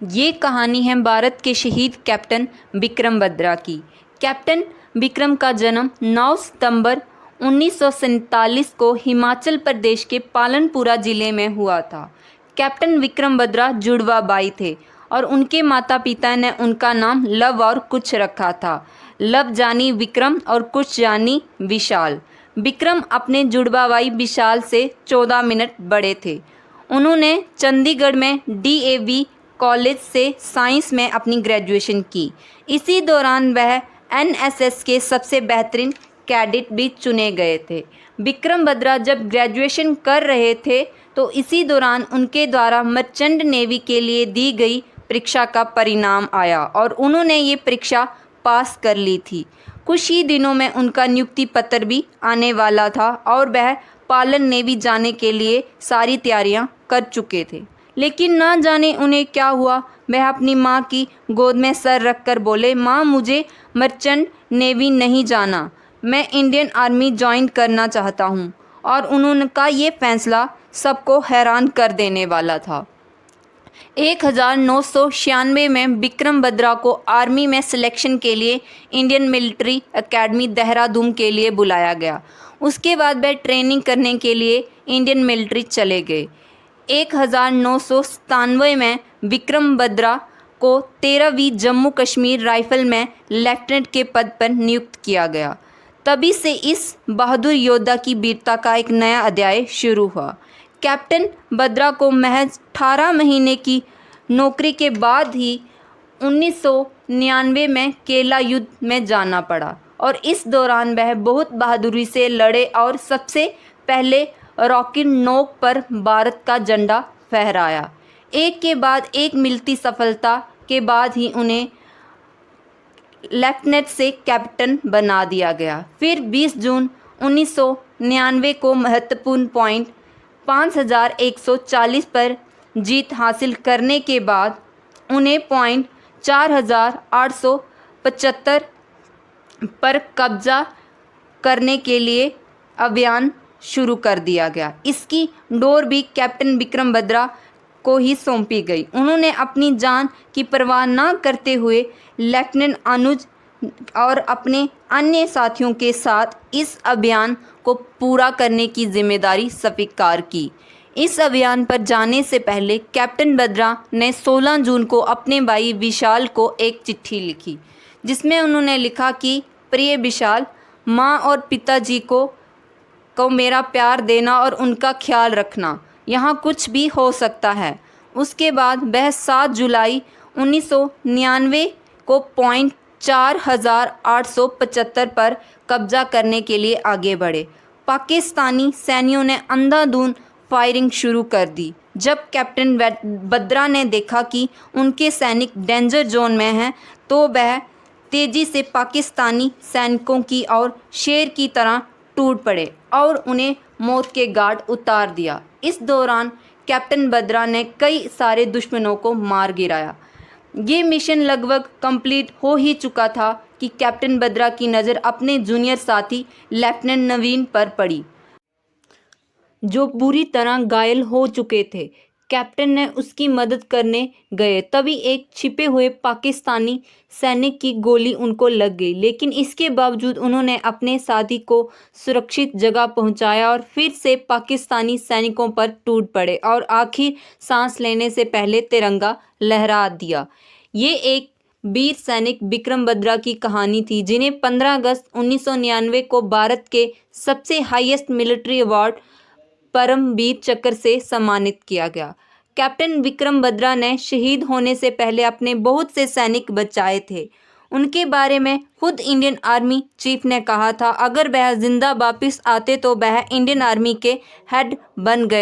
ये कहानी है भारत के शहीद कैप्टन विक्रम बत्रा की। कैप्टन विक्रम का जन्म 9 सितंबर 1947 को हिमाचल प्रदेश के पालनपुरा ज़िले में हुआ था। कैप्टन विक्रम बत्रा जुड़वा भाई थे और उनके माता पिता ने उनका नाम लव और कुछ रखा था। लव जानी विक्रम और कुछ जानी विशाल। विक्रम अपने जुड़वा भाई विशाल से 14 मिनट बड़े थे। उन्होंने चंडीगढ़ में DAV कॉलेज से साइंस में अपनी ग्रेजुएशन की। इसी दौरान वह NSS के सबसे बेहतरीन कैडेट भी चुने गए थे। विक्रम बत्रा जब ग्रेजुएशन कर रहे थे तो इसी दौरान उनके द्वारा मर्चेंट नेवी के लिए दी गई परीक्षा का परिणाम आया और उन्होंने ये परीक्षा पास कर ली थी। कुछ ही दिनों में उनका नियुक्ति पत्र भी आने वाला था और वह पालन नेवी जाने के लिए सारी तैयारियां कर चुके थे। लेकिन ना जाने उन्हें क्या हुआ, वह अपनी माँ की गोद में सर रखकर बोले, माँ मुझे मर्चेंट नेवी नहीं जाना, मैं इंडियन आर्मी ज्वाइन करना चाहता हूँ। और उनका ये फैसला सबको हैरान कर देने वाला था। 1996 में विक्रम बत्रा को आर्मी में सिलेक्शन के लिए इंडियन मिलिट्री एकेडमी देहरादून के लिए बुलाया गया। उसके बाद वह ट्रेनिंग करने के लिए इंडियन मिलिट्री चले गए। 1997 में विक्रम बत्रा को 13वीं जम्मू कश्मीर राइफल में लेफ्टिनेंट के पद पर नियुक्त किया गया। तभी से इस बहादुर योद्धा की वीरता का एक नया अध्याय शुरू हुआ। कैप्टन बत्रा को महज 18 महीने की नौकरी के बाद ही 1999 में केला युद्ध में जाना पड़ा और इस दौरान वह बहुत बहादुरी से लड़े और सबसे पहले रॉकी नोक पर भारत का झंडा फहराया। एक के बाद एक मिलती सफलता के बाद ही उन्हें लेफ्टिनेंट से कैप्टन बना दिया गया। फिर 20 जून 1999 को महत्वपूर्ण पॉइंट 5140 पर जीत हासिल करने के बाद उन्हें पॉइंट 4875 पर कब्जा करने के लिए अभियान शुरू कर दिया गया। इसकी डोर भी कैप्टन विक्रम बत्रा को ही सौंपी गई। उन्होंने अपनी जान की परवाह न करते हुए लेफ्टिनेंट अनुज और अपने अन्य साथियों के साथ इस अभियान को पूरा करने की जिम्मेदारी स्वीकार की। इस अभियान पर जाने से पहले कैप्टन बत्रा ने 16 जून को अपने भाई विशाल को एक चिट्ठी लिखी, जिसमें उन्होंने लिखा कि प्रिय विशाल, माँ और पिताजी को मेरा प्यार देना और उनका ख्याल रखना। यहाँ कुछ भी हो सकता है। उसके बाद वह 7 जुलाई 1999 को पॉइंट 4875 पर कब्जा करने के लिए आगे बढ़े। पाकिस्तानी सैनिकों ने अंधाधुंध फायरिंग शुरू कर दी। जब कैप्टन बत्रा ने देखा कि उनके सैनिक डेंजर जोन में हैं तो वह तेज़ी से पाकिस्तानी सैनिकों की ओर शेर की तरह टूट पड़े और उन्हें मौत के घाट उतार दिया। इस दौरान कैप्टन बत्रा ने कई सारे दुश्मनों को मार गिराया। ये मिशन लगभग कंप्लीट हो ही चुका था कि कैप्टन बत्रा की नज़र अपने जूनियर साथी लेफ्टिनेंट नवीन पर पड़ी, जो बुरी तरह घायल हो चुके थे। कैप्टन ने उसकी मदद करने गए, तभी एक छिपे हुए पाकिस्तानी सैनिक की गोली उनको लग गई, लेकिन इसके बावजूद उन्होंने अपने साथी को सुरक्षित जगह पहुंचाया और फिर से पाकिस्तानी सैनिकों पर टूट पड़े और आखिर सांस लेने से पहले तिरंगा लहरा दिया। ये एक वीर सैनिक विक्रम बत्रा की कहानी थी, जिन्हें 15 अगस्त 1999 को भारत के सबसे हाईएस्ट मिलिट्री अवार्ड परमवीर चक्र से सम्मानित किया गया। कैप्टन विक्रम बत्रा ने शहीद होने से पहले अपने बहुत से सैनिक बचाए थे। उनके बारे में खुद इंडियन आर्मी चीफ ने कहा था, अगर वह जिंदा वापस आते तो वह इंडियन आर्मी के हेड बन गए